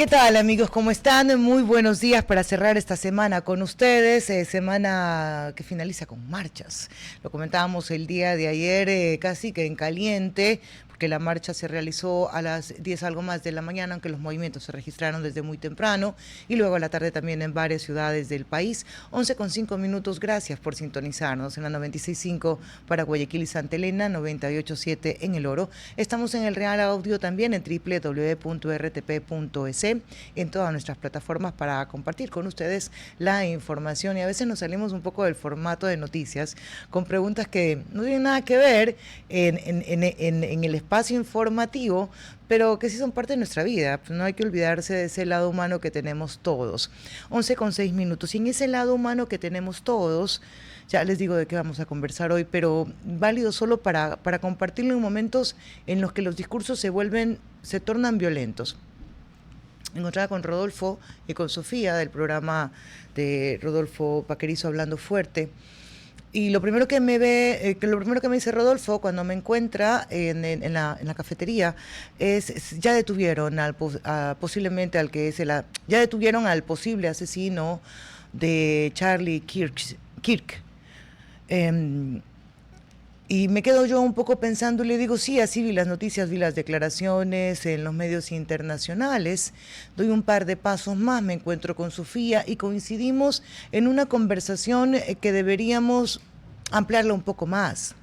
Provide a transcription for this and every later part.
¿Qué tal, amigos? ¿Cómo están? Muy buenos días para cerrar esta semana con ustedes, semana que finaliza con marchas. Lo comentábamos el día de ayer, casi que en caliente, porque la marcha se realizó a las 10 algo más de la mañana, aunque los movimientos se registraron desde muy temprano, y luego a la tarde también en varias ciudades del país. 11:05, gracias por sintonizarnos en la 96.5 para Guayaquil y Santa Elena, 98.7 en El Oro. Estamos en el Real Audio también en www.rtp.es, en todas nuestras plataformas para compartir con ustedes la información, y a veces nos salimos un poco del formato de noticias con preguntas que no tienen nada que ver en el espacio informativo, pero que sí son parte de nuestra vida. Pues no hay que olvidarse de ese lado humano que tenemos todos. 11:06, y en ese lado humano que tenemos todos, ya les digo de qué vamos a conversar hoy, pero válido solo para compartirlo en momentos en los que los discursos se tornan violentos. Encontraba con Rodolfo y con Sofía del programa de Rodolfo Paquerizo Hablando Fuerte. Y lo primero que me dice Rodolfo cuando me encuentra en la cafetería es ya detuvieron posiblemente al que es ya detuvieron al posible asesino de Charlie Kirk. Y me quedo yo un poco pensando y le digo, sí, así vi las noticias, vi las declaraciones en los medios internacionales. Doy un par de pasos más, me encuentro con Sofía y coincidimos en una conversación que deberíamos ampliarla un poco más.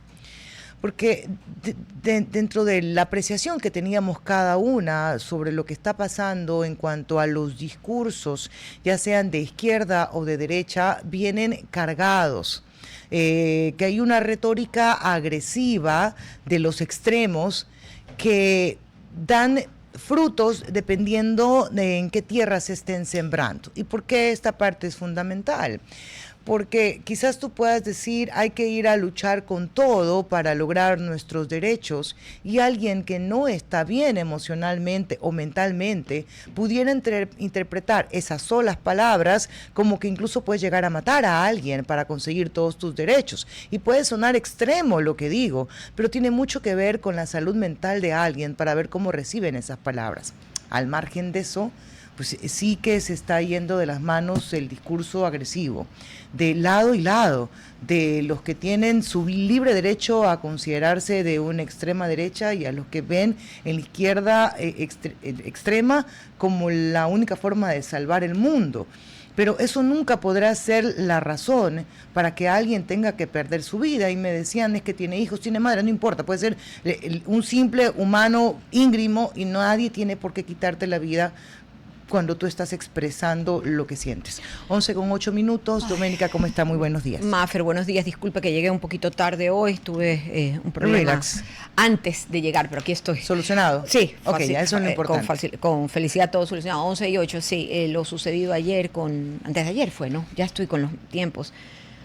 Porque dentro de la apreciación que teníamos cada una sobre lo que está pasando en cuanto a los discursos, ya sean de izquierda o de derecha, vienen cargados. Que hay una retórica agresiva de los extremos que dan frutos dependiendo de en qué tierra se estén sembrando. ¿Y por qué esta parte es fundamental? Porque quizás tú puedas decir hay que ir a luchar con todo para lograr nuestros derechos, y alguien que no está bien emocionalmente o mentalmente pudiera interpretar esas solas palabras como que incluso puedes llegar a matar a alguien para conseguir todos tus derechos. Y puede sonar extremo lo que digo, pero tiene mucho que ver con la salud mental de alguien para ver cómo reciben esas palabras. Al margen de eso, pues sí que se está yendo de las manos el discurso agresivo, de lado y lado, de los que tienen su libre derecho a considerarse de una extrema derecha y a los que ven en la izquierda extrema como la única forma de salvar el mundo. Pero eso nunca podrá ser la razón para que alguien tenga que perder su vida. Y me decían, es que tiene hijos, tiene madre, no importa, puede ser un simple humano íngrimo y nadie tiene por qué quitarte la vida cuando tú estás expresando lo que sientes. 11:08. Doménica, ¿cómo está? Muy buenos días. Mafer, buenos días. Disculpe que llegué un poquito tarde hoy. Tuve un problema antes de llegar, pero aquí estoy. ¿Solucionado? Sí. Ok, ya eso es lo importante. Con felicidad todo solucionado. 11:08, sí. Lo sucedido ayer antes de ayer fue, ¿no? Ya estoy con los tiempos.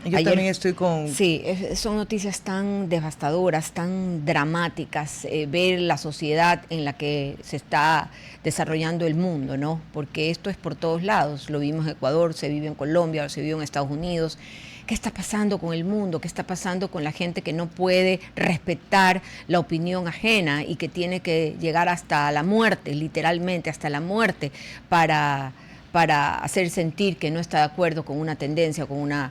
Yo ayer también estoy con... Sí, son noticias tan devastadoras, tan dramáticas, ver la sociedad en la que se está desarrollando el mundo, ¿no? Porque esto es por todos lados. Lo vimos en Ecuador, se vive en Colombia, se vive en Estados Unidos. ¿Qué está pasando con el mundo? ¿Qué está pasando con la gente que no puede respetar la opinión ajena y que tiene que llegar hasta la muerte, literalmente hasta la muerte, para hacer sentir que no está de acuerdo con una tendencia, con una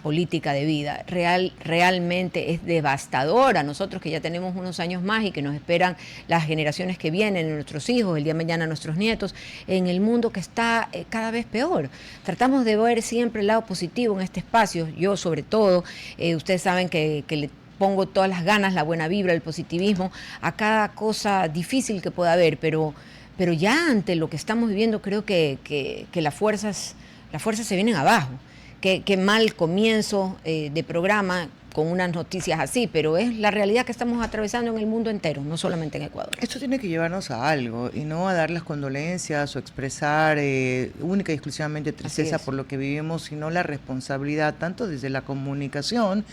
política de vida? Realmente es devastadora. Nosotros que ya tenemos unos años más y que nos esperan las generaciones que vienen, nuestros hijos, el día de mañana nuestros nietos, en el mundo que está cada vez peor. Tratamos de ver siempre el lado positivo en este espacio, yo sobre todo, ustedes saben que le pongo todas las ganas, la buena vibra, el positivismo a cada cosa difícil que pueda haber, pero ya ante lo que estamos viviendo creo que las fuerzas se vienen abajo. Qué mal comienzo de programa con unas noticias así, pero es la realidad que estamos atravesando en el mundo entero, no solamente en Ecuador. Esto tiene que llevarnos a algo y no a dar las condolencias o expresar única y exclusivamente tristeza por lo que vivimos, sino la responsabilidad tanto desde la comunicación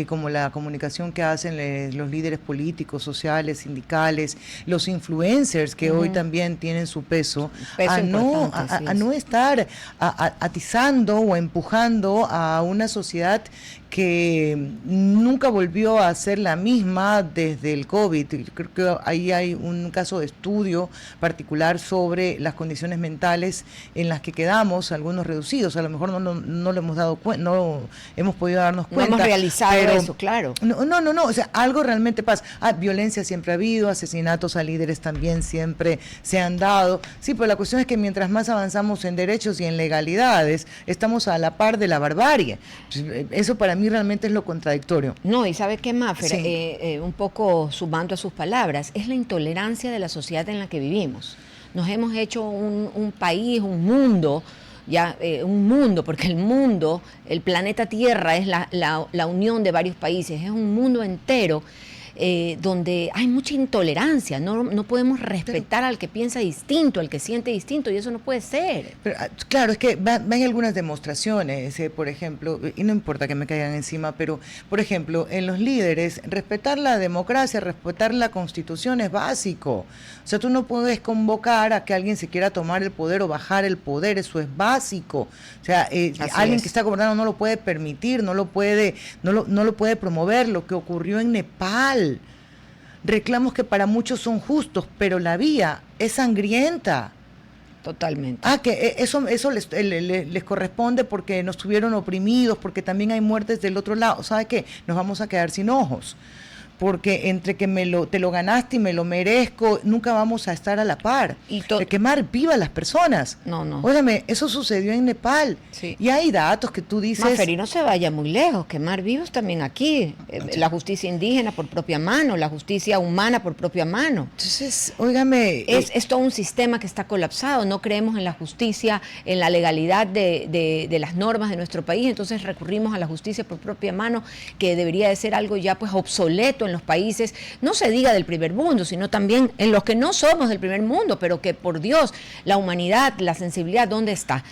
como la comunicación que hacen los líderes políticos, sociales, sindicales, los influencers que hoy también tienen su peso a no estar atizando o empujando a una sociedad que nunca volvió a ser la misma desde el COVID. Creo que ahí hay un caso de estudio particular sobre las condiciones mentales en las que quedamos, algunos reducidos, a lo mejor no lo hemos dado cuenta, no hemos podido darnos cuenta. No hemos realizado eso, claro. No, o sea, algo realmente pasa. Violencia siempre ha habido, asesinatos a líderes también siempre se han dado. Sí, pero la cuestión es que mientras más avanzamos en derechos y en legalidades, estamos a la par de la barbarie. Eso para mí realmente es lo contradictorio. No, y ¿sabe qué, Mafer? Sí. Un poco sumando a sus palabras, es la intolerancia de la sociedad en la que vivimos. Nos hemos hecho un país, un mundo, porque el mundo, el planeta Tierra es la unión de varios países, es un mundo entero donde hay mucha intolerancia, no podemos respetar al que piensa distinto, al que siente distinto, y eso no puede ser. Pero, claro, es que van algunas demostraciones, por ejemplo, y no importa que me caigan encima, pero, por ejemplo, en los líderes, respetar la democracia, respetar la Constitución es básico. O sea, tú no puedes convocar a que alguien se quiera tomar el poder o bajar el poder, eso es básico. O sea, alguien que está gobernando no lo puede permitir, no lo puede promover. Lo que ocurrió en Nepal, reclamos que para muchos son justos, pero la vía es sangrienta. Totalmente. Que eso les corresponde porque nos tuvieron oprimidos, porque también hay muertes del otro lado. ¿Sabe qué? Nos vamos a quedar sin ojos. Porque entre que te lo ganaste y me lo merezco, nunca vamos a estar a la par. De quemar viva a las personas. No. Óigame, eso sucedió en Nepal. Sí. Y hay datos que tú dices... Mafer, y no se vaya muy lejos, quemar vivos también aquí. La justicia indígena por propia mano, la justicia humana por propia mano. Entonces, óigame... Es todo un sistema que está colapsado. No creemos en la justicia, en la legalidad de las normas de nuestro país, entonces recurrimos a la justicia por propia mano, que debería de ser algo ya pues obsoleto en los países, no se diga del primer mundo, sino también en los que no somos del primer mundo, pero que por Dios, la humanidad, la sensibilidad, ¿dónde está?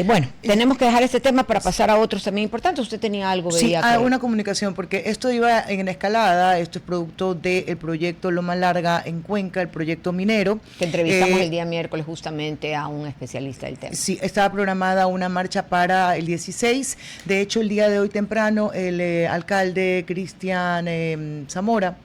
Bueno, tenemos que dejar este tema para pasar a otros también importantes. Usted tenía algo, veía. Sí, una comunicación, porque esto iba en escalada, esto es producto del proyecto Loma Larga en Cuenca, el proyecto minero. Que entrevistamos el día miércoles justamente a un especialista del tema. Sí, estaba programada una marcha para el 16, de hecho el día de hoy temprano el alcalde Cristian Zamora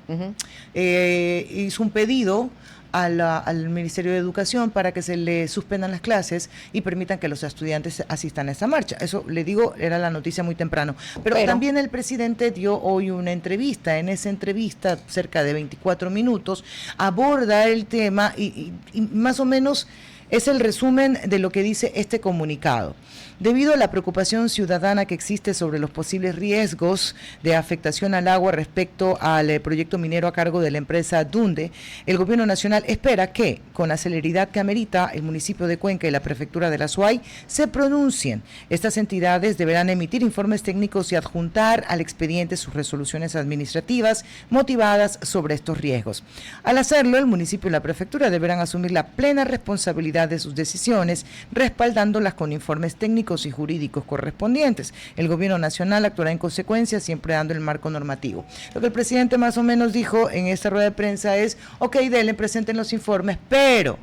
hizo un pedido al Ministerio de Educación para que se le suspendan las clases y permitan que los estudiantes asistan a esta marcha. Eso, le digo, era la noticia muy temprano. Pero también el presidente dio hoy una entrevista. En esa entrevista, cerca de 24 minutos, aborda el tema y más o menos es el resumen de lo que dice este comunicado. Debido a la preocupación ciudadana que existe sobre los posibles riesgos de afectación al agua respecto al proyecto minero a cargo de la empresa Dunde, el Gobierno Nacional espera que, con la celeridad que amerita, el municipio de Cuenca y la prefectura de la Azuay se pronuncien. Estas entidades deberán emitir informes técnicos y adjuntar al expediente sus resoluciones administrativas motivadas sobre estos riesgos. Al hacerlo, el municipio y la prefectura deberán asumir la plena responsabilidad de sus decisiones, respaldándolas con informes técnicos y jurídicos correspondientes. El Gobierno Nacional actuará en consecuencia, siempre dando el marco normativo. Lo que el presidente más o menos dijo en esta rueda de prensa es, ok, presenten los informes, pero,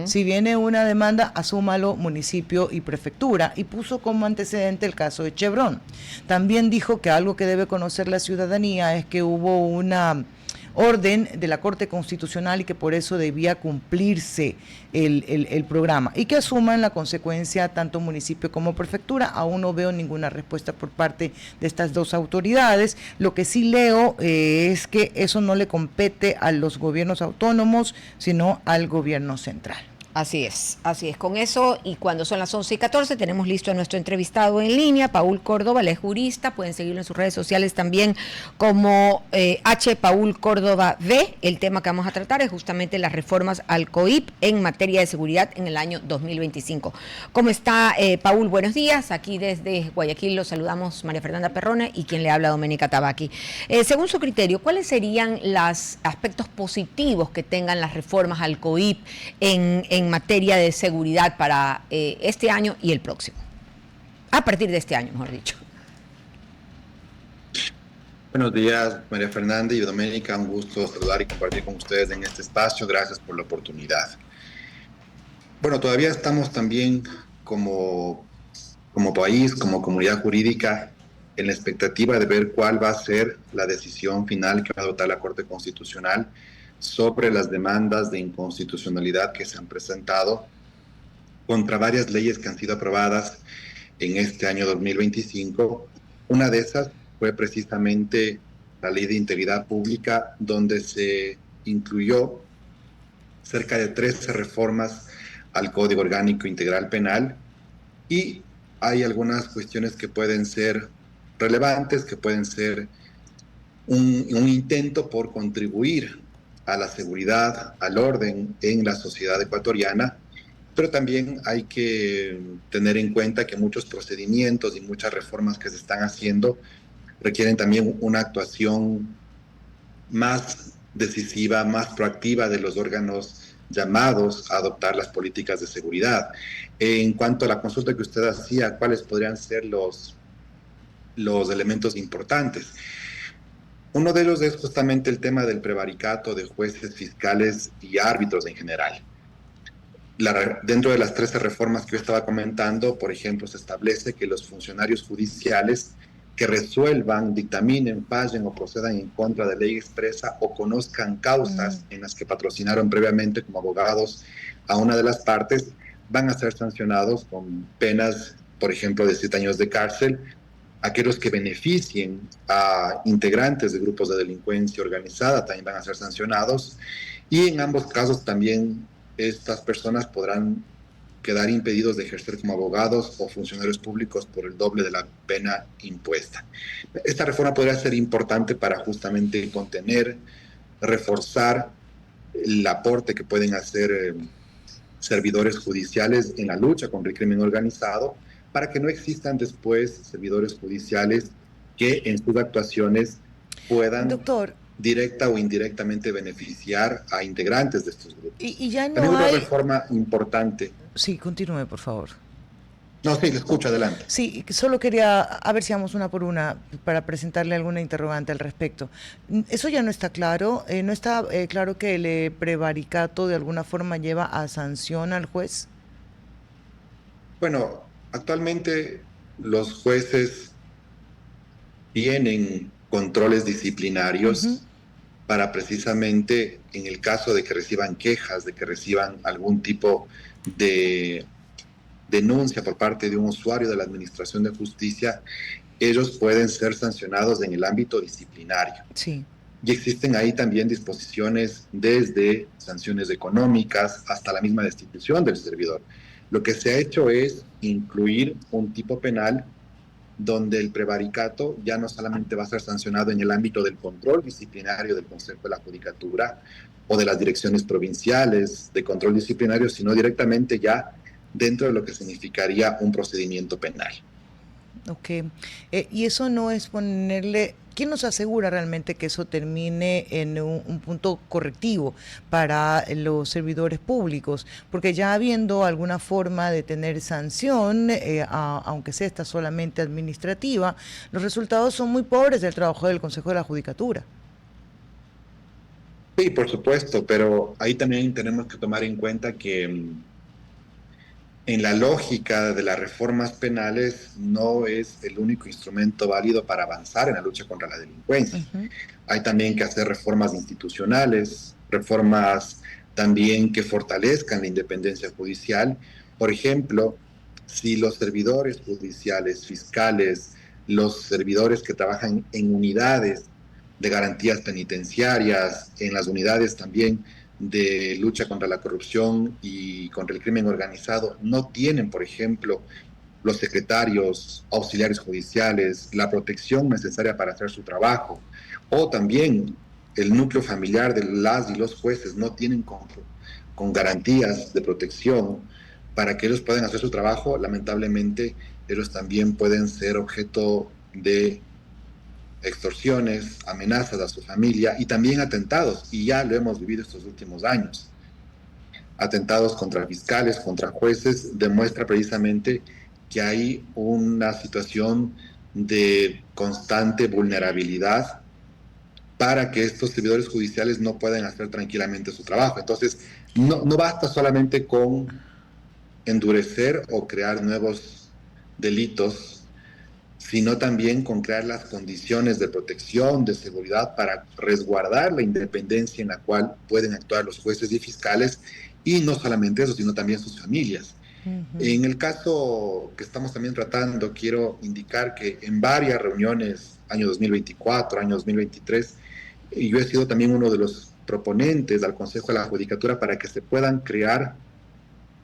si viene una demanda, asúmalo municipio y prefectura, y puso como antecedente el caso de Chevron. También dijo que algo que debe conocer la ciudadanía es que hubo una orden de la Corte Constitucional y que por eso debía cumplirse el programa y que asuman la consecuencia tanto municipio como prefectura. Aún no veo ninguna respuesta por parte de estas dos autoridades. Lo que sí leo es que eso no le compete a los gobiernos autónomos, sino al gobierno central. Así es. Con eso, y cuando son las 11:14, tenemos listo a nuestro entrevistado en línea, Paul Córdoba, él es jurista, pueden seguirlo en sus redes sociales también como H. Paul Córdoba V. El tema que vamos a tratar es justamente las reformas al COIP en materia de seguridad en el año 2025. ¿Cómo está, Paul? Buenos días. Aquí desde Guayaquil los saludamos María Fernanda Perrona y quien le habla, Doménica Tabaqui. Según su criterio, ¿cuáles serían los aspectos positivos que tengan las reformas al COIP en materia de seguridad para este año y el próximo? A partir de este año, mejor dicho. Buenos días, María Fernanda y Doménica. Un gusto saludar y compartir con ustedes en este espacio. Gracias por la oportunidad. Bueno, todavía estamos también como país, como comunidad jurídica, en la expectativa de ver cuál va a ser la decisión final que va a adoptar la Corte Constitucional sobre las demandas de inconstitucionalidad que se han presentado contra varias leyes que han sido aprobadas en este año 2025. Una de esas fue precisamente la Ley de Integridad Pública, donde se incluyó cerca de 13 reformas al Código Orgánico Integral Penal, y hay algunas cuestiones que pueden ser relevantes, que pueden ser un intento por contribuir a la seguridad, al orden en la sociedad ecuatoriana, pero también hay que tener en cuenta que muchos procedimientos y muchas reformas que se están haciendo requieren también una actuación más decisiva, más proactiva de los órganos llamados a adoptar las políticas de seguridad. En cuanto a la consulta que usted hacía, ¿cuáles podrían ser los elementos importantes? Uno de ellos es justamente el tema del prevaricato de jueces, fiscales y árbitros en general. Dentro de las 13 reformas que yo estaba comentando, por ejemplo, se establece que los funcionarios judiciales que resuelvan, dictaminen, fallen o procedan en contra de ley expresa o conozcan causas en las que patrocinaron previamente como abogados a una de las partes, van a ser sancionados con penas, por ejemplo, de 7 años de cárcel. Aquellos que beneficien a integrantes de grupos de delincuencia organizada también van a ser sancionados, y en ambos casos también estas personas podrán quedar impedidos de ejercer como abogados o funcionarios públicos por el doble de la pena impuesta. Esta reforma podría ser importante para justamente contener, reforzar el aporte que pueden hacer servidores judiciales en la lucha contra el crimen organizado, para que no existan después servidores judiciales que en sus actuaciones puedan, doctor, directa o indirectamente, beneficiar a integrantes de estos grupos. y ya no también hay... una reforma importante. Sí, continúe, por favor. No, sí, le escucho, adelante. Sí, solo quería, a ver si vamos una por una para presentarle alguna interrogante al respecto. Eso ya no está claro, no está claro que el prevaricato de alguna forma lleva a sanción al juez. Bueno, actualmente los jueces tienen controles disciplinarios para precisamente, en el caso de que reciban quejas, de que reciban algún tipo de denuncia por parte de un usuario de la Administración de Justicia, ellos pueden ser sancionados en el ámbito disciplinario. Sí. Y existen ahí también disposiciones desde sanciones económicas hasta la misma destitución del servidor. Lo que se ha hecho es incluir un tipo penal donde el prevaricato ya no solamente va a ser sancionado en el ámbito del control disciplinario del Consejo de la Judicatura o de las direcciones provinciales de control disciplinario, sino directamente ya dentro de lo que significaría un procedimiento penal. Ok. Y eso no es ponerle... ¿Quién nos asegura realmente que eso termine en un punto correctivo para los servidores públicos? Porque ya habiendo alguna forma de tener sanción, aunque sea esta solamente administrativa, los resultados son muy pobres del trabajo del Consejo de la Judicatura. Sí, por supuesto, pero ahí también tenemos que tomar en cuenta que en la lógica de las reformas penales no es el único instrumento válido para avanzar en la lucha contra la delincuencia. Hay también que hacer reformas institucionales, reformas también que fortalezcan la independencia judicial. Por ejemplo, si los servidores judiciales, fiscales, los servidores que trabajan en unidades de garantías penitenciarias, en las unidades también de lucha contra la corrupción y contra el crimen organizado, no tienen, por ejemplo, los secretarios, auxiliares judiciales, la protección necesaria para hacer su trabajo, o también el núcleo familiar de las y los jueces no tienen con garantías de protección para que ellos puedan hacer su trabajo, lamentablemente ellos también pueden ser objeto de extorsiones, amenazas a su familia y también atentados, y ya lo hemos vivido estos últimos años. Atentados contra fiscales, contra jueces, demuestra precisamente que hay una situación de constante vulnerabilidad para que estos servidores judiciales no puedan hacer tranquilamente su trabajo. Entonces, no basta solamente con endurecer o crear nuevos delitos sino también con crear las condiciones de protección, de seguridad para resguardar la independencia en la cual pueden actuar los jueces y fiscales, y no solamente eso, sino también sus familias. Ujú. En el caso que estamos también tratando, quiero indicar que en varias reuniones, año 2024, año 2023, y yo he sido también uno de los proponentes al Consejo de la Judicatura para que se puedan crear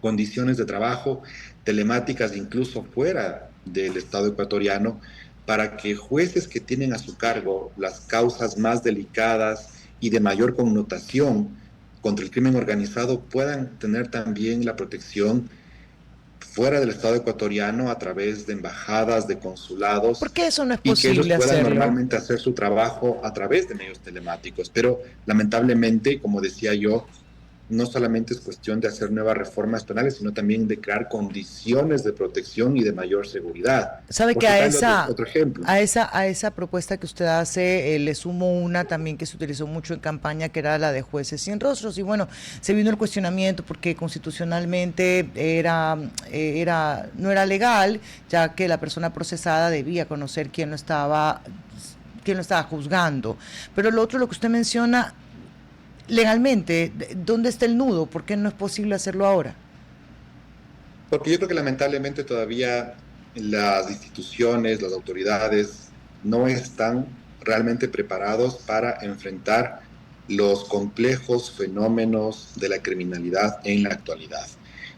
condiciones de trabajo telemáticas incluso fuera del Estado ecuatoriano, para que jueces que tienen a su cargo las causas más delicadas y de mayor connotación contra el crimen organizado puedan tener también la protección fuera del Estado ecuatoriano a través de embajadas, de consulados, ¿Por qué eso no es y que ellos posible puedan hacerlo? normalmente hacer su trabajo a través de medios telemáticos. Pero lamentablemente, como decía yo, no solamente es cuestión de hacer nuevas reformas penales, sino también de crear condiciones de protección y de mayor seguridad. Sabe Por que citarle otro ejemplo. a esa propuesta que usted hace, le sumo una también que se utilizó mucho en campaña, que era la de jueces sin rostros. Y bueno, se vino el cuestionamiento porque constitucionalmente no era legal, ya que la persona procesada debía conocer quién lo estaba juzgando. Pero lo otro, lo que usted menciona, legalmente, ¿dónde está el nudo? ¿Por qué no es posible hacerlo ahora? Porque yo creo que lamentablemente todavía las instituciones, las autoridades no están realmente preparados para enfrentar los complejos fenómenos de la criminalidad en la actualidad.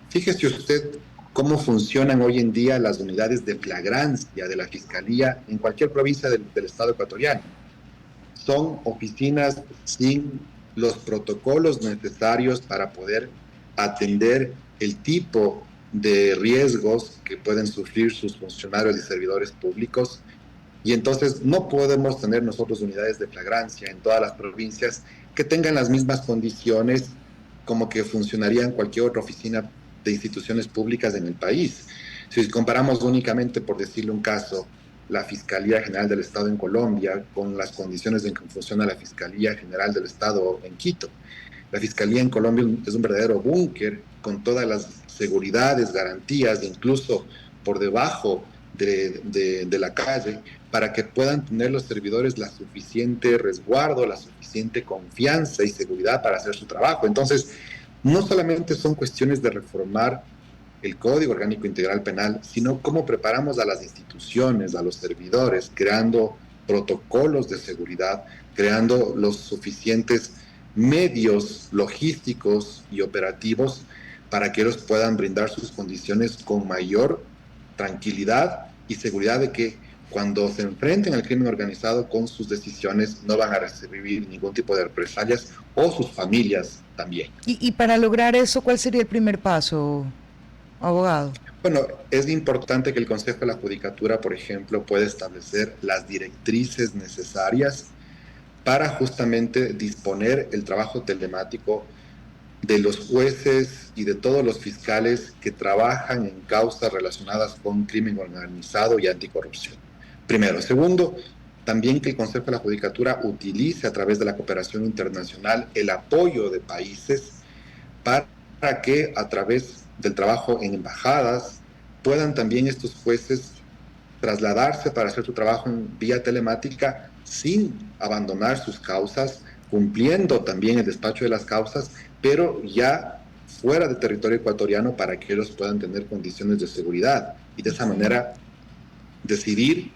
Fíjese usted cómo funcionan hoy en día las unidades de flagrancia de la Fiscalía en cualquier provincia del Estado ecuatoriano. Son oficinas sin los protocolos necesarios para poder atender el tipo de riesgos que pueden sufrir sus funcionarios y servidores públicos. Y entonces no podemos tener nosotros unidades de flagrancia en todas las provincias que tengan las mismas condiciones como que funcionarían cualquier otra oficina de instituciones públicas en el país. Si comparamos únicamente, por decirle un caso, la Fiscalía General del Estado en Colombia con las condiciones en que funciona la Fiscalía General del Estado en Quito. La Fiscalía en Colombia es un verdadero búnker con todas las seguridades, garantías, incluso por debajo de la calle, para que puedan tener los servidores la suficiente resguardo, la suficiente confianza y seguridad para hacer su trabajo. Entonces, no solamente son cuestiones de reformar el Código Orgánico Integral Penal, sino cómo preparamos a las instituciones, a los servidores, creando protocolos de seguridad, creando los suficientes medios logísticos y operativos para que ellos puedan brindar sus condiciones con mayor tranquilidad y seguridad de que cuando se enfrenten al crimen organizado con sus decisiones no van a recibir ningún tipo de represalias, o sus familias también. Y para lograr eso, ¿cuál sería el primer paso, abogado? Bueno, es importante que el Consejo de la Judicatura, por ejemplo, pueda establecer las directrices necesarias para justamente disponer el trabajo telemático de los jueces y de todos los fiscales que trabajan en causas relacionadas con crimen organizado y anticorrupción. Primero. Segundo, también que el Consejo de la Judicatura utilice a través de la cooperación internacional el apoyo de países para que a través del trabajo en embajadas puedan también estos jueces trasladarse para hacer su trabajo en vía telemática sin abandonar sus causas, cumpliendo también el despacho de las causas, pero ya fuera de territorio ecuatoriano para que ellos puedan tener condiciones de seguridad y de esa manera decidir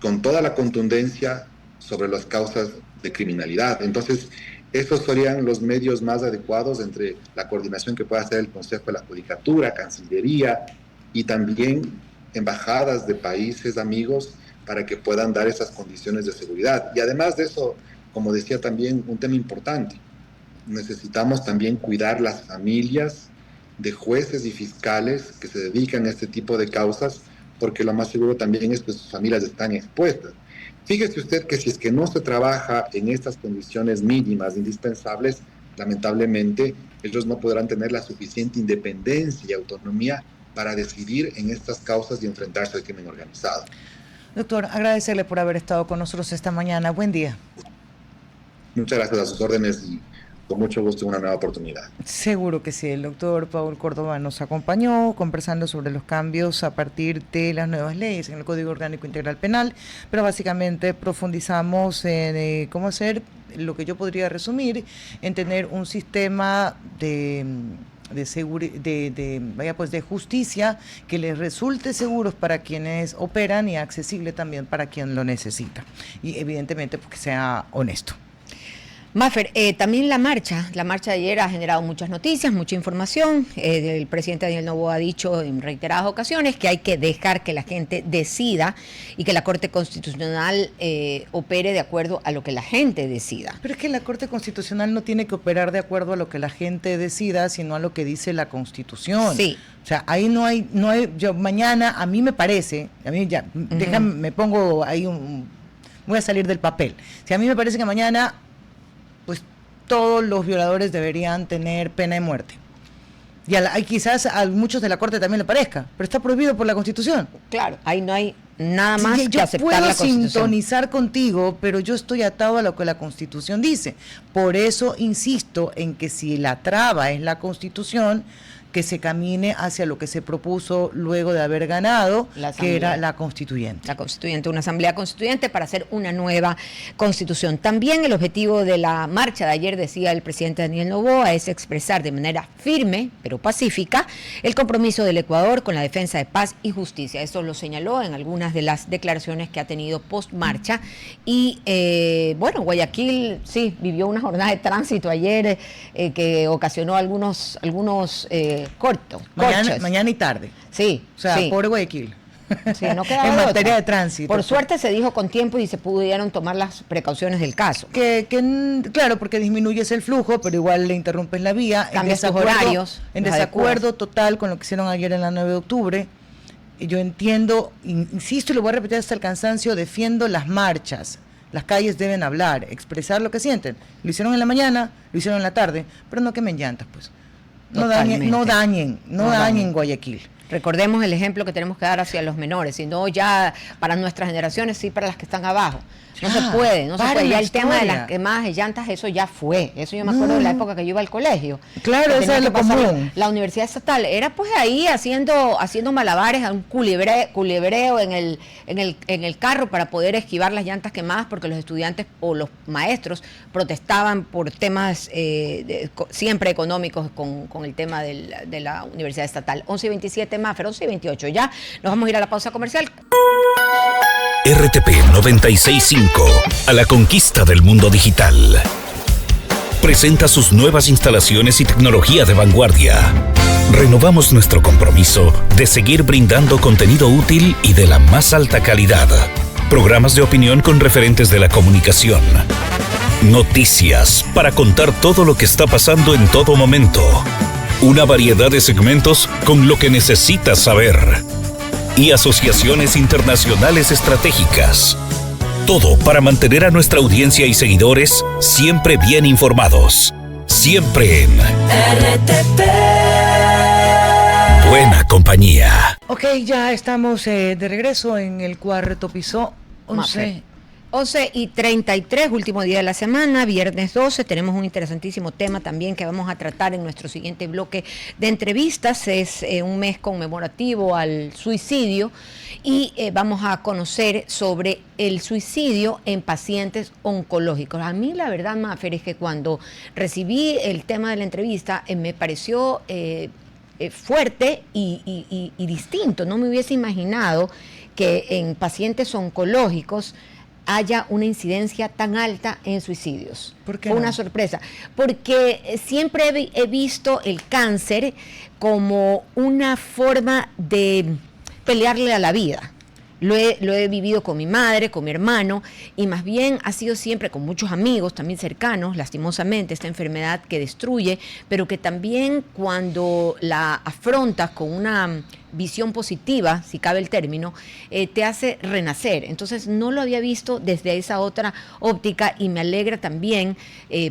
con toda la contundencia sobre las causas de criminalidad. Entonces, esos serían los medios más adecuados entre la coordinación que pueda hacer el Consejo de la Judicatura, Cancillería y también embajadas de países amigos para que puedan dar esas condiciones de seguridad. Y además de eso, como decía también, un tema importante, necesitamos también cuidar las familias de jueces y fiscales que se dedican a este tipo de causas, porque lo más seguro también es que sus familias están expuestas. Fíjese usted que si es que no se trabaja en estas condiciones mínimas indispensables, lamentablemente ellos no podrán tener la suficiente independencia y autonomía para decidir en estas causas y enfrentarse al crimen organizado. Doctor, agradecerle por haber estado con nosotros esta mañana. Buen día. Muchas gracias, a sus órdenes, y con mucho gusto en una nueva oportunidad. Seguro que sí. El doctor Paul Córdoba nos acompañó conversando sobre los cambios a partir de las nuevas leyes en el Código Orgánico Integral Penal, pero básicamente profundizamos en cómo hacer lo que yo podría resumir en tener un sistema de justicia que les resulte seguros para quienes operan y accesible también para quien lo necesita. Y evidentemente porque sea honesto. Mafer, también la marcha de ayer ha generado muchas noticias, mucha información. El presidente Daniel Noboa ha dicho en reiteradas ocasiones que hay que dejar que la gente decida y que la Corte Constitucional opere de acuerdo a lo que la gente decida. Pero es que la Corte Constitucional no tiene que operar de acuerdo a lo que la gente decida, sino a lo que dice la Constitución. Sí. O sea, ahí no hay, yo mañana, a mí me parece, a mí ya, déjame, me pongo ahí voy a salir del papel. Si a mí me parece que mañana, pues todos los violadores deberían tener pena de muerte. Y quizás a muchos de la Corte también le parezca, pero está prohibido por la Constitución. Claro, ahí no hay nada más sí, que aceptar la Constitución. Yo puedo sintonizar contigo, pero yo estoy atado a lo que la Constitución dice. Por eso insisto en que si la traba es la Constitución, que se camine hacia lo que se propuso luego de haber ganado, que era la constituyente. La constituyente, una asamblea constituyente para hacer una nueva constitución. También el objetivo de la marcha de ayer, decía el presidente Daniel Noboa, es expresar de manera firme, pero pacífica, el compromiso del Ecuador con la defensa de paz y justicia. Eso lo señaló en algunas de las declaraciones que ha tenido post-marcha. Y bueno, Guayaquil sí vivió una jornada de tránsito ayer que ocasionó algunos cortos. Mañana y tarde. Sí. O sea, sí. Pobre Guayaquil. Sí, no quedaba en materia otra. de tránsito. Por suerte se dijo con tiempo y se pudieron tomar las precauciones del caso. Claro, porque disminuyes el flujo, pero igual le interrumpes la vía. Cambias tus horarios. En desacuerdo total con lo que hicieron ayer en la 9 de octubre. Yo entiendo, insisto y lo voy a repetir hasta el cansancio, defiendo las marchas. Las calles deben hablar, expresar lo que sienten. Lo hicieron en la mañana, lo hicieron en la tarde, pero no quemen llantas, pues. No dañen Guayaquil. Recordemos el ejemplo que tenemos que dar hacia los menores, sino ya para nuestras generaciones, sí para las que están abajo. No se puede. Ya el tema de las quemadas de llantas, eso ya fue. Eso yo me acuerdo de la época que yo iba al colegio. Claro, eso es lo común. La Universidad Estatal era pues ahí haciendo malabares, un culebreo en el carro para poder esquivar las llantas quemadas, porque los estudiantes o los maestros protestaban por temas siempre económicos con el tema de la Universidad Estatal. 11:27, Mafer, 11:28. Ya nos vamos a ir a la pausa comercial. RTP 96.5, a la conquista del mundo digital. Presenta sus nuevas instalaciones y tecnología de vanguardia. Renovamos nuestro compromiso de seguir brindando contenido útil y de la más alta calidad. Programas de opinión con referentes de la comunicación. Noticias para contar todo lo que está pasando en todo momento. Una variedad de segmentos con lo que necesitas saber. Y asociaciones internacionales estratégicas. Todo para mantener a nuestra audiencia y seguidores siempre bien informados. Siempre en RTP. Buena compañía. Ok, ya estamos de regreso en el cuarto piso. 11:33, último día de la semana, viernes 12. Tenemos un interesantísimo tema también que vamos a tratar en nuestro siguiente bloque de entrevistas. Es un mes conmemorativo al suicidio y vamos a conocer sobre el suicidio en pacientes oncológicos. A mí la verdad, Mafer, es que cuando recibí el tema de la entrevista me pareció fuerte y distinto. No me hubiese imaginado que en pacientes oncológicos haya una incidencia tan alta en suicidios. ¿Por qué Fue no? una sorpresa, porque siempre he visto el cáncer como una forma de pelearle a la vida. Lo he vivido con mi madre, con mi hermano, y más bien ha sido siempre con muchos amigos también cercanos, lastimosamente, esta enfermedad que destruye, pero que también cuando la afrontas con una visión positiva, si cabe el término, te hace renacer. Entonces no lo había visto desde esa otra óptica y me alegra también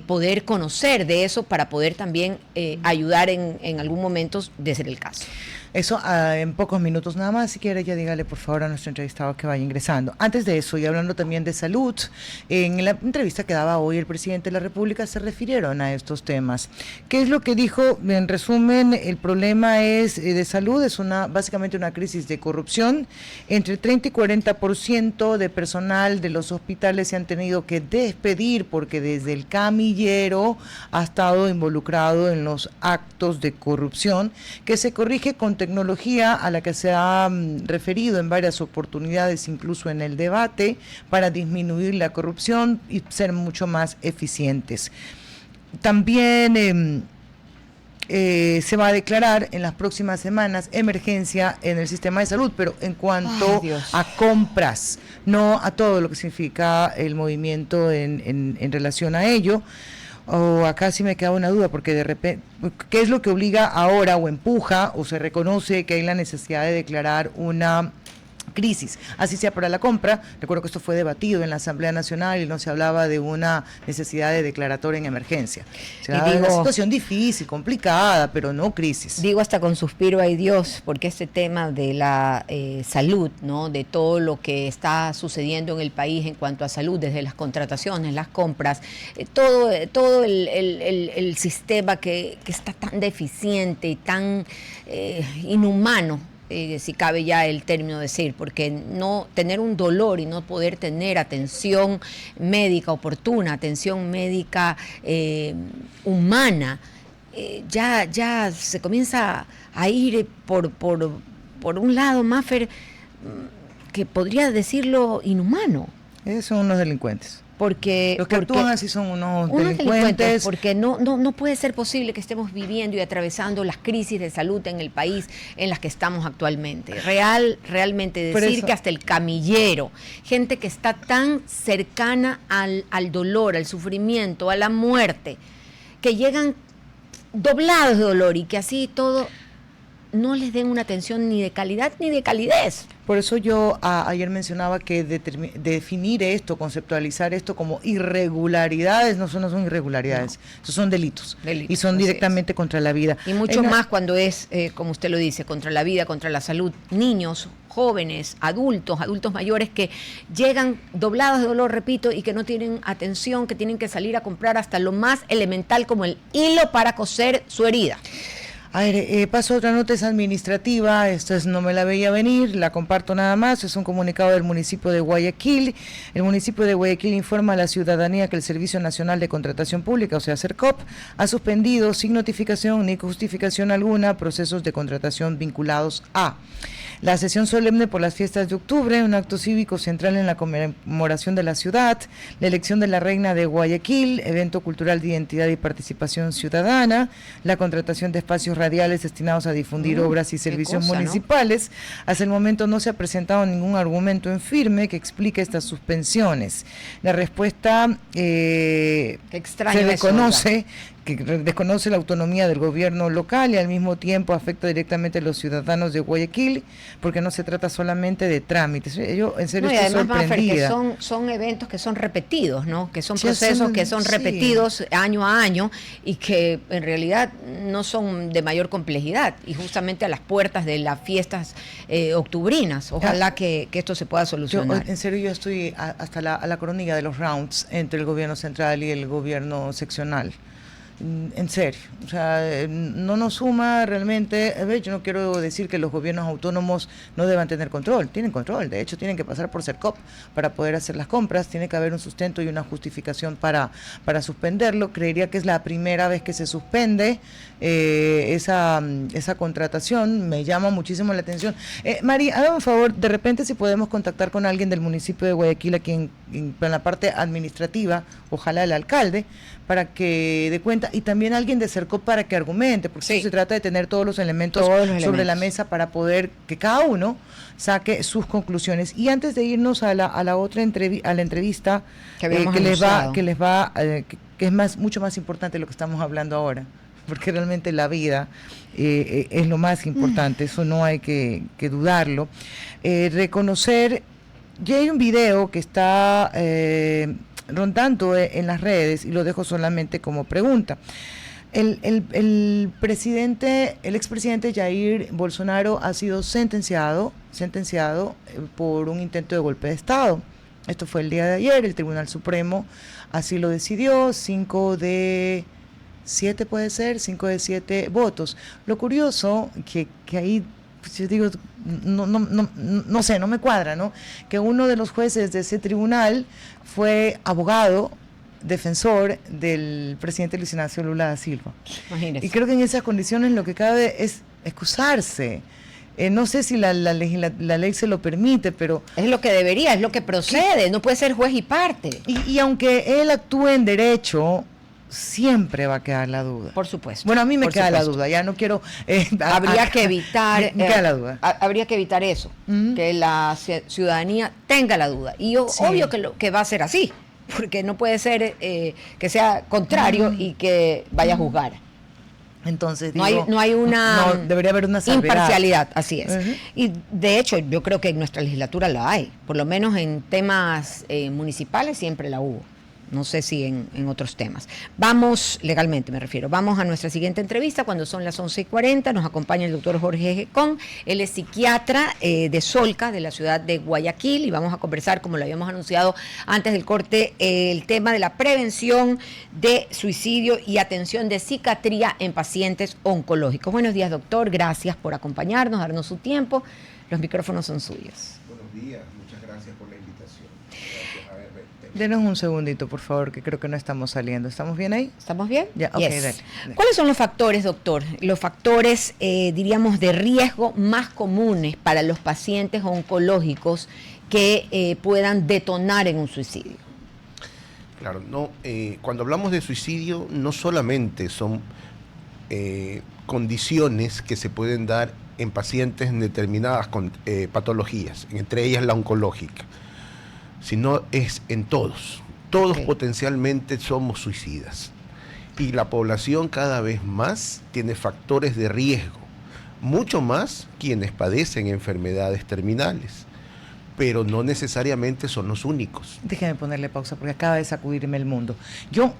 poder conocer de eso para poder también ayudar en algún momento de ser el caso. Eso en pocos minutos nada más. Si quiere, ya dígale por favor a nuestro entrevistado que vaya ingresando. Antes de eso, y hablando también de salud, en la entrevista que daba hoy el presidente de la República se refirieron a estos temas. ¿Qué es lo que dijo? En resumen, el problema es de salud, es básicamente una crisis de corrupción. Entre 30 y 40% de personal de los hospitales se han tenido que despedir porque desde el camillero ha estado involucrado en los actos de corrupción, que se corrige con tecnología a la que se ha referido en varias oportunidades, incluso en el debate, para disminuir la corrupción y ser mucho más eficientes. También se va a declarar en las próximas semanas emergencia en el sistema de salud, pero en cuanto a compras, no a todo lo que significa el movimiento en relación a ello. Acá sí me queda una duda, porque de repente, ¿qué es lo que obliga ahora o empuja o se reconoce que hay la necesidad de declarar una crisis, así sea para la compra? Recuerdo que esto fue debatido en la Asamblea Nacional y no se hablaba de una necesidad de declaratoria en emergencia. Una situación difícil, complicada, pero no crisis. Digo hasta con suspiro, ay Dios, porque este tema de la salud, ¿no? De todo lo que está sucediendo en el país en cuanto a salud, desde las contrataciones, las compras, todo el sistema que está tan deficiente y tan inhumano, si cabe ya el término decir, porque no tener un dolor y no poder tener atención médica oportuna, atención médica humana, ya se comienza a ir por un lado, Maffer, que podría decirlo inhumano. Son unos delincuentes. Porque los que actúan así son unos delincuentes. Porque no puede ser posible que estemos viviendo y atravesando las crisis de salud en el país en las que estamos actualmente. Realmente decir que hasta el camillero, gente que está tan cercana al dolor, al sufrimiento, a la muerte, que llegan doblados de dolor y que así todo no les den una atención ni de calidad ni de calidez. Por eso yo ayer mencionaba que definir esto, conceptualizar esto como irregularidades, no son irregularidades, esos son delitos y son directamente contra la vida. Y mucho más cuando es, como usted lo dice, contra la vida, contra la salud, niños, jóvenes, adultos mayores que llegan doblados de dolor, repito, y que no tienen atención, que tienen que salir a comprar hasta lo más elemental como el hilo para coser su herida. A ver, paso a otra nota, es administrativa, no me la veía venir, la comparto nada más, es un comunicado del municipio de Guayaquil. El municipio de Guayaquil informa a la ciudadanía que el Servicio Nacional de Contratación Pública, o sea, SERCOP, ha suspendido sin notificación ni justificación alguna procesos de contratación vinculados a la sesión solemne por las fiestas de octubre, un acto cívico central en la conmemoración de la ciudad, la elección de la reina de Guayaquil, evento cultural de identidad y participación ciudadana, la contratación de espacios radiales destinados a difundir obras y servicios municipales. ¿No? Hasta el momento no se ha presentado ningún argumento en firme que explique estas suspensiones. La respuesta se reconoce que desconoce la autonomía del gobierno local y al mismo tiempo afecta directamente a los ciudadanos de Guayaquil, porque no se trata solamente de trámites. Yo en serio estoy sorprendida. Mafer, que son eventos que son repetidos, ¿no? Que son procesos que son repetidos año a año y que en realidad no son de mayor complejidad y justamente a las puertas de las fiestas octubrinas. Ojalá que esto se pueda solucionar. En serio, yo estoy hasta la coronilla de los rounds entre el gobierno central y el gobierno seccional. En serio, o sea, no nos suma realmente. A ver, yo no quiero decir que los gobiernos autónomos no deban tener control, tienen control, de hecho tienen que pasar por SERCOP para poder hacer las compras, tiene que haber un sustento y una justificación para suspenderlo. Creería que es la primera vez que se suspende esa contratación, me llama muchísimo la atención. Mari, hágame un favor, de repente si podemos contactar con alguien del municipio de Guayaquil aquí en la parte administrativa, ojalá el alcalde, para que dé cuenta, y también alguien de SERCOP para que argumente, porque se trata de tener todos los elementos sobre la mesa para poder que cada uno saque sus conclusiones. Y antes de irnos a la otra entrevista que es mucho más importante de lo que estamos hablando ahora, porque realmente la vida es lo más importante, eso no hay que dudarlo. Reconocer, ya hay un video que está rondando en las redes, y lo dejo solamente como pregunta. El expresidente Jair Bolsonaro ha sido sentenciado por un intento de golpe de Estado. Esto fue el día de ayer, el Tribunal Supremo así lo decidió, 5 de 7 puede ser, 5 de 7 votos. Lo curioso que ahí, pues yo digo, no sé, no me cuadra, ¿no? Que uno de los jueces de ese tribunal fue abogado, defensor del presidente Luis Ignacio Lula da Silva. Imagínese. Y creo que en esas condiciones lo que cabe es excusarse. No sé si la ley se lo permite, pero... Es lo que debería, es lo que procede, no puede ser juez y parte. Y aunque él actúe en derecho, siempre va a quedar la duda. Por supuesto. Bueno, a mí me por queda supuesto. la duda, ya no quiero... Habría que evitar... me queda la duda. Habría que evitar eso, que la ciudadanía tenga la duda. Y Sí. obvio que va a ser así, porque no puede ser que sea contrario y que vaya a juzgar. Entonces, No digo, hay una debería haber una salvedad. imparcialidad, así es. Uh-huh. Y de hecho, yo creo que en nuestra legislatura la hay, por lo menos en temas municipales siempre la hubo. No sé si en otros temas. Vamos, legalmente me refiero, vamos a nuestra siguiente entrevista cuando son las 11:40. Nos acompaña el doctor Jorge Gecón. Él es psiquiatra de Solca, de la ciudad de Guayaquil, y vamos a conversar, como lo habíamos anunciado antes del corte, el tema de la prevención de suicidio y atención de psiquiatría en pacientes oncológicos. Buenos días, doctor. Gracias por acompañarnos, darnos su tiempo. Los micrófonos son suyos. Buenos días, muchas gracias por la invitación. Gracias a RT. Denos un segundito, por favor, que creo que no estamos saliendo. ¿Estamos bien ahí? ¿Estamos bien? Ya, ok, Yes. dale. ¿Cuáles son los factores, doctor? Los factores, diríamos, de riesgo más comunes para los pacientes oncológicos que puedan detonar en un suicidio. Claro, no, cuando hablamos de suicidio no solamente son condiciones que se pueden dar en pacientes en determinadas patologías, entre ellas la oncológica, sino es en todos. Todos Ok. potencialmente somos suicidas. Y la población cada vez más tiene factores de riesgo, mucho más quienes padecen enfermedades terminales, pero no necesariamente son los únicos. Déjeme ponerle pausa porque acaba de sacudirme el mundo. Yo,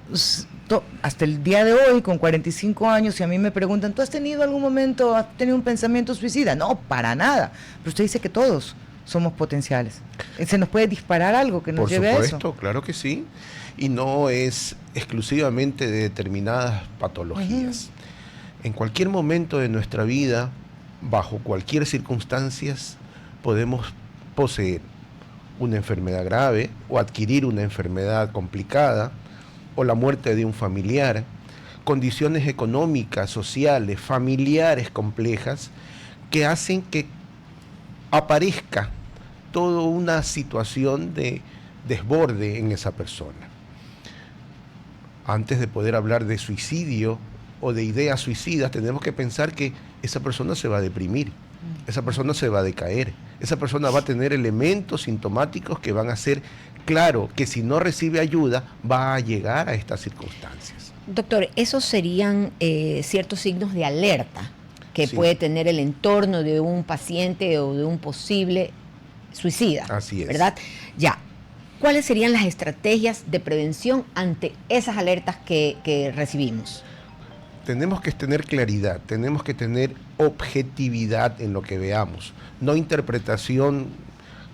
hasta el día de hoy, con 45 años, si a mí me preguntan, ¿tú has tenido algún momento, has tenido un pensamiento suicida? No, para nada. Pero usted dice que todos somos potenciales. ¿Se nos puede disparar algo que nos Por lleve a eso? supuesto, claro que sí. Y no es exclusivamente de determinadas patologías. En cualquier momento de nuestra vida, bajo cualquier circunstancia, podemos poseer una enfermedad grave o adquirir una enfermedad complicada o la muerte de un familiar, condiciones económicas, sociales, familiares complejas que hacen que aparezca toda una situación de desborde en esa persona. Antes de poder hablar de suicidio o de ideas suicidas, tenemos que pensar que esa persona se va a deprimir, esa persona se va a decaer, esa persona va a tener elementos sintomáticos que van a hacer claro que si no recibe ayuda va a llegar a estas circunstancias. Doctor, esos serían ciertos signos de alerta que Sí. puede tener el entorno de un paciente o de un posible suicida. Así es. ¿Verdad? Ya. ¿Cuáles serían las estrategias de prevención ante esas alertas que recibimos? Tenemos que tener claridad, tenemos que tener objetividad en lo que veamos, no interpretación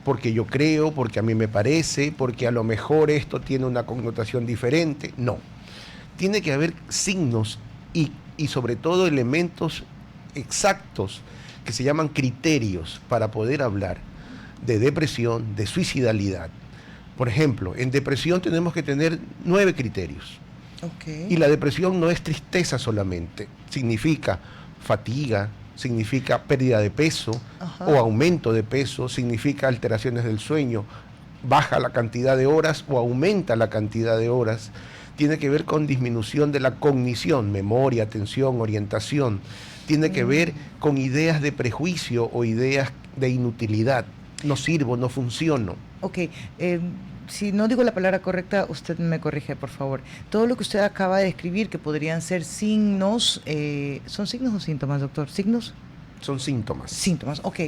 porque yo creo, porque a mí me parece, porque a lo mejor esto tiene una connotación diferente, no. Tiene que haber signos y sobre todo elementos exactos que se llaman criterios para poder hablar de depresión, de suicidalidad. Por ejemplo, en depresión tenemos que tener 9 criterios. Okay. Y la depresión no es tristeza solamente, significa fatiga, significa pérdida de peso o aumento de peso, significa alteraciones del sueño, baja la cantidad de horas o aumenta la cantidad de horas, tiene que ver con disminución de la cognición, memoria, atención, orientación, tiene que ver con ideas de prejuicio o ideas de inutilidad, no sirvo, no funciono. Ok, si no digo la palabra correcta, usted me corrige, por favor. Todo lo que usted acaba de describir, que podrían ser signos, ¿son signos o síntomas, doctor? ¿Signos? Son síntomas. Síntomas, ok.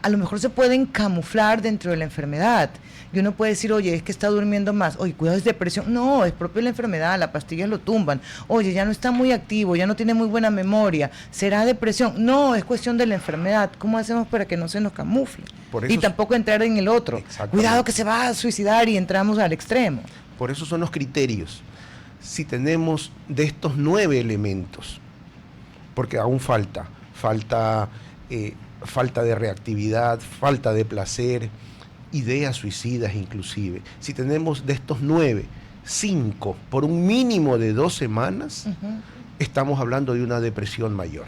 A lo mejor se pueden camuflar dentro de la enfermedad. Y uno puede decir, oye, es que está durmiendo más. Oye, cuidado, es depresión. No, es propio de la enfermedad, las pastillas lo tumban. Oye, ya no está muy activo, ya no tiene muy buena memoria. ¿Será depresión? No, es cuestión de la enfermedad. ¿Cómo hacemos para que no se nos camufle? Y tampoco entrar en el otro. Cuidado que se va a suicidar y entramos al extremo. Por eso son los criterios. Si tenemos de estos 9 elementos, porque aún falta de reactividad, falta de placer, ideas suicidas inclusive. Si tenemos de estos 9, 5 por un mínimo de 2 semanas, estamos hablando de una depresión mayor.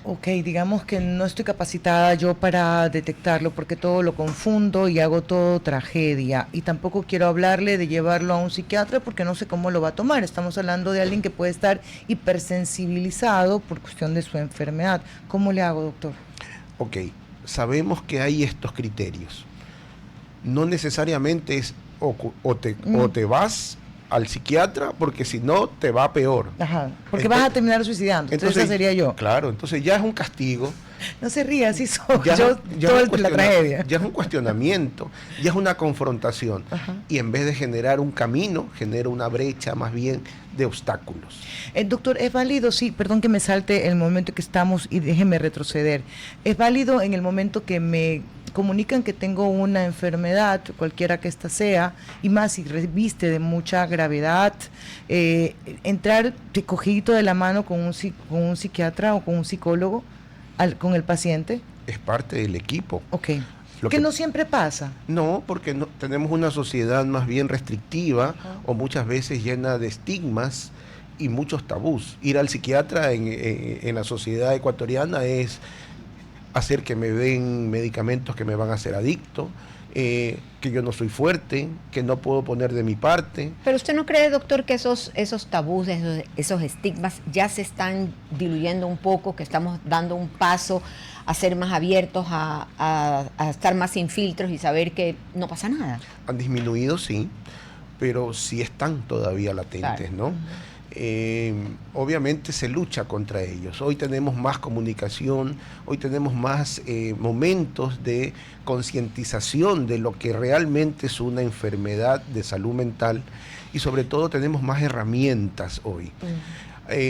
Ok, digamos que no estoy capacitada yo para detectarlo porque todo lo confundo y hago todo tragedia. Y tampoco quiero hablarle de llevarlo a un psiquiatra porque no sé cómo lo va a tomar. Estamos hablando de alguien que puede estar hipersensibilizado por cuestión de su enfermedad. ¿Cómo le hago, doctor? Ok, sabemos que hay estos criterios. No necesariamente es o te vas al psiquiatra, porque si no te va peor. Ajá, porque vas a terminar suicidando. Entonces esa sería yo. Claro, entonces ya es un castigo. No se ría, así soy yo, toda la tragedia. Ya es un cuestionamiento, ya es una confrontación. Y en vez de generar un camino, genera una brecha más bien de obstáculos. Doctor, ¿es válido? Sí, perdón que me salte el momento que estamos y déjeme retroceder. ¿Es válido en el momento que me comunican que tengo una enfermedad, cualquiera que ésta sea, y más si reviste de mucha gravedad, entrar de cogidito de la mano con un psiquiatra o con un psicólogo, con el paciente? Es parte del equipo. Ok. Que no siempre pasa. No, porque tenemos una sociedad más bien restrictiva o muchas veces llena de estigmas y muchos tabús. Ir al psiquiatra en la sociedad ecuatoriana es hacer que me den medicamentos que me van a hacer adicto, que yo no soy fuerte, que no puedo poner de mi parte. Pero ¿usted no cree, doctor, que esos tabús, esos estigmas ya se están diluyendo un poco, que estamos dando un paso a ser más abiertos, a estar más sin filtros y saber que no pasa nada? Han disminuido, sí, pero sí están todavía latentes, claro, ¿no? Obviamente se lucha contra ellos. Hoy tenemos más comunicación, hoy tenemos más momentos de concientización de lo que realmente es una enfermedad de salud mental y sobre todo tenemos más herramientas hoy.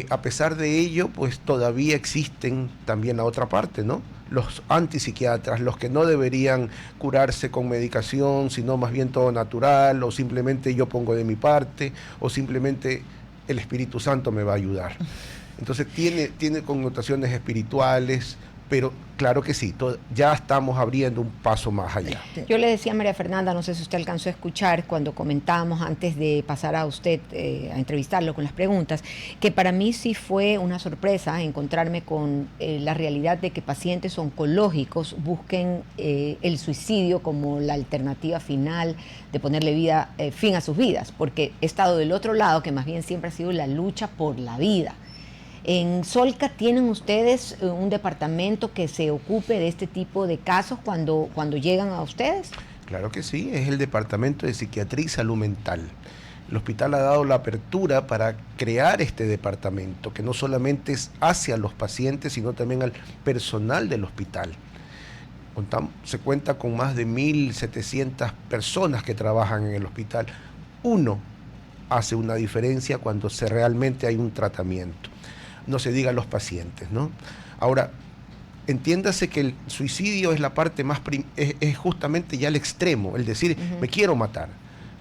A pesar de ello, pues todavía existen también la otra parte, ¿no? Los antipsiquiatras, los que no deberían curarse con medicación, sino más bien todo natural, o simplemente yo pongo de mi parte, o simplemente el Espíritu Santo me va a ayudar. Entonces tiene connotaciones espirituales, pero claro que sí, ya estamos abriendo un paso más allá. Yo le decía a María Fernanda, no sé si usted alcanzó a escuchar cuando comentábamos antes de pasar a usted a entrevistarlo con las preguntas, que para mí sí fue una sorpresa encontrarme con la realidad de que pacientes oncológicos busquen el suicidio como la alternativa final de ponerle fin a sus vidas, porque he estado del otro lado, que más bien siempre ha sido la lucha por la vida. ¿En Solca tienen ustedes un departamento que se ocupe de este tipo de casos cuando llegan a ustedes? Claro que sí, es el Departamento de Psiquiatría y Salud Mental. El hospital ha dado la apertura para crear este departamento, que no solamente es hacia los pacientes, sino también al personal del hospital. Se cuenta con más de 1.700 personas que trabajan en el hospital. Uno hace una diferencia cuando realmente hay un tratamiento. No se diga a los pacientes, ¿no? Ahora, entiéndase que el suicidio es la parte más, es justamente ya el extremo, el decir, me quiero matar.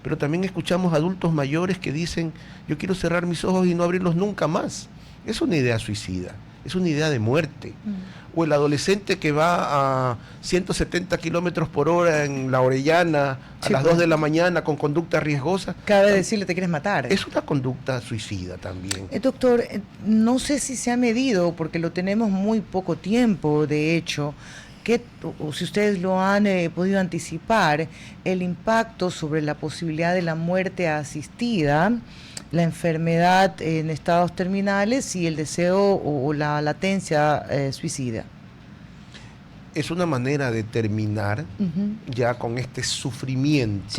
Pero también escuchamos adultos mayores que dicen, yo quiero cerrar mis ojos y no abrirlos nunca más. Es una idea suicida, es una idea de muerte. O el adolescente que va a 170 kilómetros por hora en la Orellana a las 2 de la mañana con conducta riesgosa. Cabe decirle, te quieres matar. Es una conducta suicida también. Doctor, no sé si se ha medido, porque lo tenemos muy poco tiempo, de hecho, o si ustedes lo han podido anticipar, el impacto sobre la posibilidad de la muerte asistida, la enfermedad en estados terminales y el deseo o la latencia suicida. es una manera de terminar ya con este sufrimiento,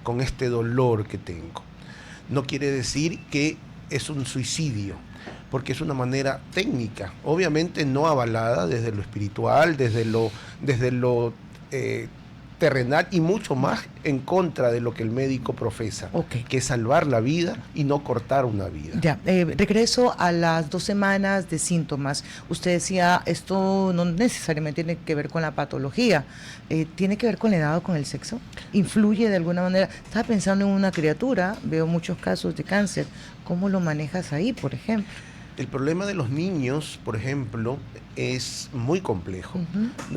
con este dolor que tengo. No quiere decir que es un suicidio, porque es una manera técnica, obviamente no avalada desde lo espiritual, desde lo terrenal y mucho más en contra de lo que el médico profesa, que es salvar la vida y no cortar una vida. Ya, regreso a las 2 semanas de síntomas. Usted decía, esto no necesariamente tiene que ver con la patología, ¿tiene que ver con la edad o con el sexo? ¿Influye de alguna manera? Estaba pensando en una criatura, veo muchos casos de cáncer, ¿cómo lo manejas ahí, por ejemplo? El problema de los niños, por ejemplo, es muy complejo.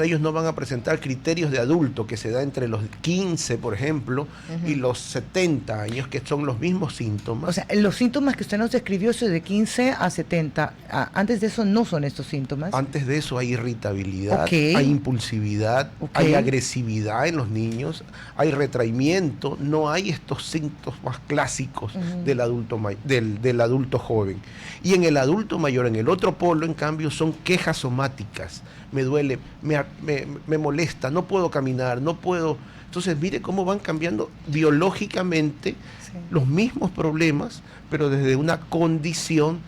Ellos no van a presentar criterios de adulto que se da entre los 15, por ejemplo, y los 70 años, que son los mismos síntomas. O sea, los síntomas que usted nos describió son de 15 a 70. Antes de eso no son estos síntomas. Antes de eso hay irritabilidad, hay impulsividad, hay agresividad en los niños, hay retraimiento, no hay estos síntomas clásicos del adulto joven. Y en el adulto mayor, en el otro polo, en cambio, son quejas somáticas. Me duele, me molesta, no puedo caminar, no puedo. Entonces, mire cómo van cambiando biológicamente los mismos problemas, pero desde una condición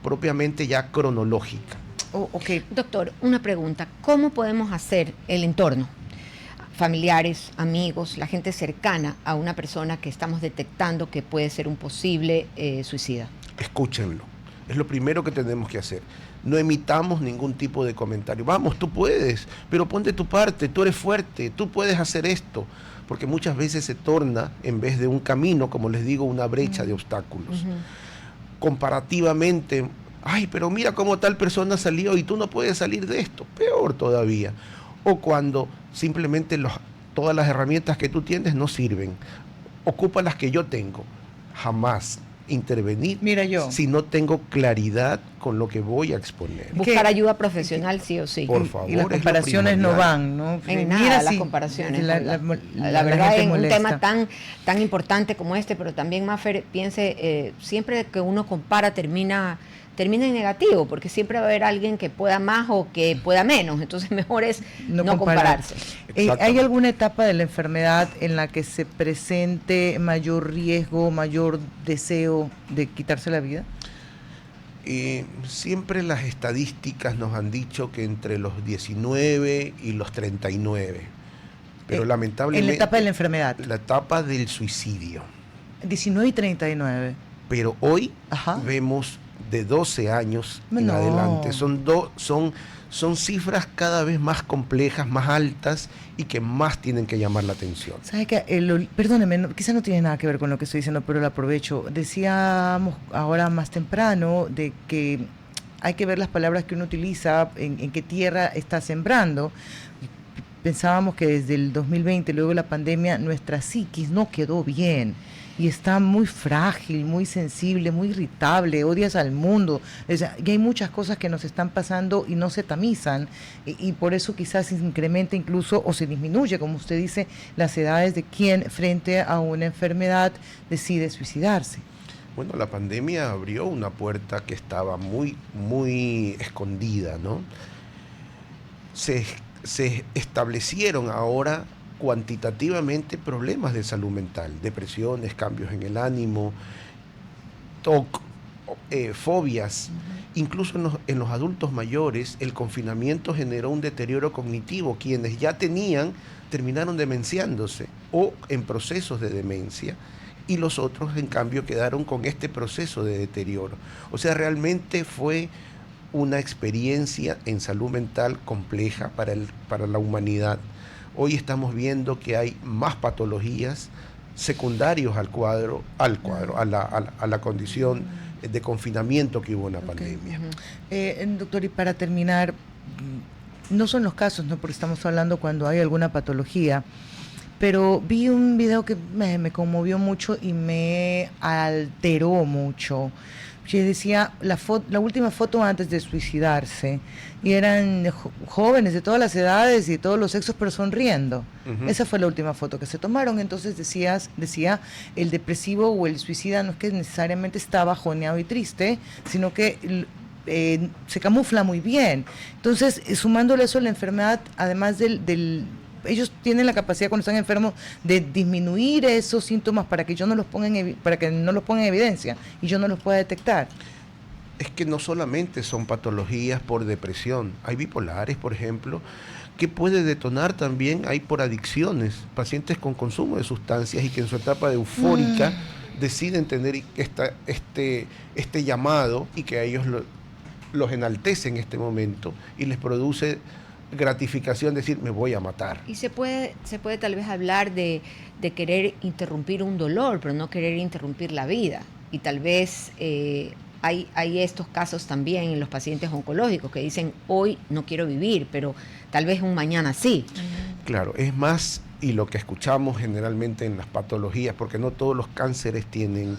propiamente ya cronológica. Doctor, una pregunta. ¿Cómo podemos hacer el entorno? Familiares, amigos, la gente cercana a una persona que estamos detectando que puede ser un posible suicida. Escúchenlo. Es lo primero que tenemos que hacer. No emitamos ningún tipo de comentario. Vamos, tú puedes, pero pon de tu parte, tú eres fuerte, tú puedes hacer esto. Porque muchas veces se torna, en vez de un camino, como les digo, una brecha de obstáculos. Comparativamente, ay, pero mira cómo tal persona salió y tú no puedes salir de esto. Peor todavía. O cuando simplemente todas las herramientas que tú tienes no sirven. Ocupa las que yo tengo. Jamás intervenir si no tengo claridad con lo que voy a exponer. Buscar ayuda profesional sí o sí. Por favor. Y las comparaciones no van, ¿no? En nada las comparaciones. La verdad es un tema tan importante como este, pero también, Mafer, piense, siempre que uno compara termina en negativo, porque siempre va a haber alguien que pueda más o que pueda menos, entonces mejor es no compararse. ¿Hay alguna etapa de la enfermedad en la que se presente mayor riesgo, mayor deseo de quitarse la vida? Siempre las estadísticas nos han dicho que entre los 19 y los 39, pero lamentablemente... ¿En la etapa de la enfermedad? La etapa del suicidio. 19 y 39. Pero hoy vemos de 12 años en adelante. Son cifras cada vez más complejas, más altas y que más tienen que llamar la atención. ¿Sabe qué? Perdóneme, quizá no tiene nada que ver con lo que estoy diciendo, pero lo aprovecho. Decíamos ahora más temprano de que hay que ver las palabras que uno utiliza, en qué tierra está sembrando. Pensábamos que desde el 2020, luego de la pandemia, nuestra psiquis no quedó bien. Y está muy frágil, muy sensible, muy irritable, odias al mundo. O sea, y hay muchas cosas que nos están pasando y no se tamizan. Y por eso quizás se incrementa incluso o se disminuye, como usted dice, las edades de quien frente a una enfermedad decide suicidarse. Bueno, la pandemia abrió una puerta que estaba muy, muy escondida, ¿no? Se establecieron ahora cuantitativamente problemas de salud mental, depresiones, cambios en el ánimo, TOC, fobias. Incluso en los adultos mayores el confinamiento generó un deterioro cognitivo. Quienes ya terminaron demenciándose o en procesos de demencia, y los otros en cambio quedaron con este proceso de deterioro. O sea, realmente fue una experiencia en salud mental compleja para la humanidad. Hoy estamos viendo que hay más patologías secundarios a la condición de confinamiento que hubo en la pandemia. Doctor, y para terminar, no son los casos, ¿no? Porque estamos hablando cuando hay alguna patología, pero vi un video que me conmovió mucho y me alteró mucho. Que decía la última foto antes de suicidarse, y eran jóvenes de todas las edades y de todos los sexos, pero sonriendo. Esa fue la última foto que se tomaron. Entonces decía, el depresivo o el suicida no es que necesariamente está bajoneado y triste, sino que se camufla muy bien. Entonces, sumándole eso a la enfermedad, además ellos tienen la capacidad cuando están enfermos de disminuir esos síntomas para que no los pongan en evidencia y yo no los pueda detectar. Es que no solamente son patologías por depresión, hay bipolares, por ejemplo, que puede detonar también, hay por adicciones, pacientes con consumo de sustancias y que en su etapa de eufórica deciden tener este llamado y que a ellos los enaltece en este momento y les produce gratificación, decir, me voy a matar. Y se puede tal vez hablar de querer interrumpir un dolor, pero no querer interrumpir la vida. Y tal vez hay estos casos también en los pacientes oncológicos que dicen, hoy no quiero vivir, pero tal vez un mañana sí. Claro, es más, y lo que escuchamos generalmente en las patologías, porque no todos los cánceres tienen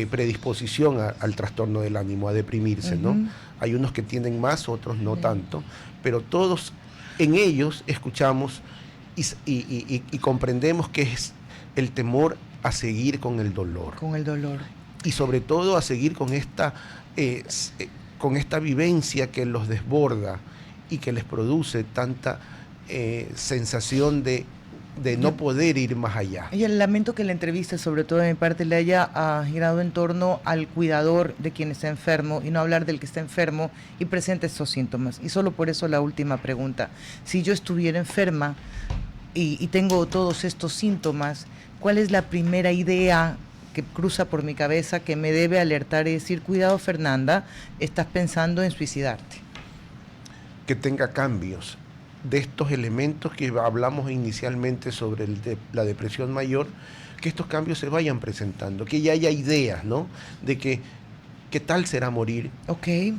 predisposición al trastorno del ánimo, a deprimirse, ¿no? Hay unos que tienen más, otros no tanto, pero todos en ellos escuchamos y comprendemos que es el temor a seguir con el dolor. Con el dolor. Y sobre todo a seguir con esta vivencia que los desborda y que les produce tanta sensación de no poder ir más allá. Y el lamento que la entrevista, sobre todo de mi parte, le haya girado en torno al cuidador de quien está enfermo y no hablar del que está enfermo y presenta estos síntomas. Y solo por eso la última pregunta. Si yo estuviera enferma y tengo todos estos síntomas, ¿cuál es la primera idea que cruza por mi cabeza que me debe alertar y decir, cuidado Fernanda, estás pensando en suicidarte? Que tenga cambios de estos elementos que hablamos inicialmente sobre la depresión mayor, que estos cambios se vayan presentando, que ya haya ideas, ¿no? De qué tal será morir,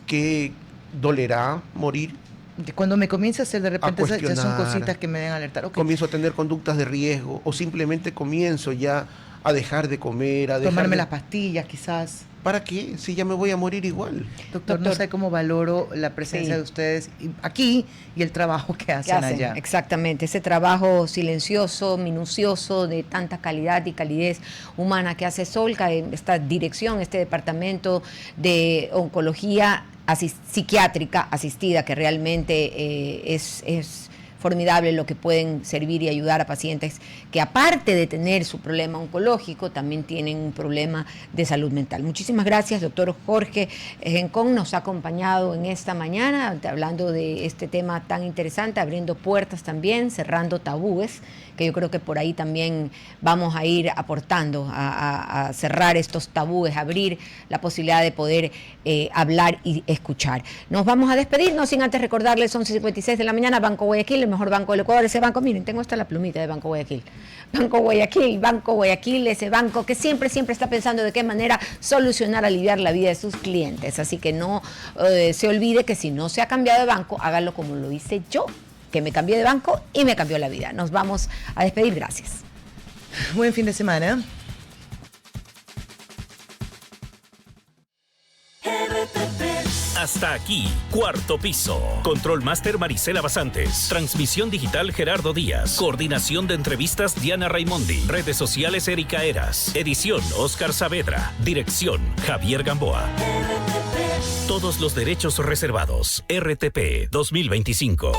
qué dolerá morir. Cuando me comienza a hacer de repente, ya son cositas que me deben alertar. Comienzo a tener conductas de riesgo o simplemente comienzo ya a dejar de comer, a tomarme las pastillas quizás. ¿Para qué? Si ya me voy a morir igual. Doctor, no sé cómo valoro la presencia de ustedes aquí y el trabajo que hacen allá. Exactamente, ese trabajo silencioso, minucioso, de tanta calidad y calidez humana que hace Solca, esta dirección, este departamento de oncología psiquiátrica asistida, que realmente es formidable lo que pueden servir y ayudar a pacientes que, aparte de tener su problema oncológico, también tienen un problema de salud mental. Muchísimas gracias, doctor Jorge Gencón, nos ha acompañado en esta mañana hablando de este tema tan interesante, abriendo puertas también, cerrando tabúes, que yo creo que por ahí también vamos a ir aportando a cerrar estos tabúes, abrir la posibilidad de poder hablar y escuchar. Nos vamos a despedir, no sin antes recordarles, 11:56 de la mañana, Banco Guayaquil, el mejor banco del Ecuador, ese banco, miren, tengo hasta la plumita de Banco Guayaquil. Banco Guayaquil, ese banco que siempre está pensando de qué manera solucionar, aliviar la vida de sus clientes. Así que no se olvide que si no se ha cambiado de banco, hágalo como lo hice yo, que me cambié de banco y me cambió la vida. Nos vamos a despedir, gracias. Buen fin de semana. Hasta aquí, Cuarto Piso. Control Master Marisela Basantes. Transmisión digital Gerardo Díaz. Coordinación de entrevistas Diana Raimondi. Redes sociales Erika Eras. Edición Oscar Saavedra. Dirección Javier Gamboa. Todos los derechos reservados. RTP 2025.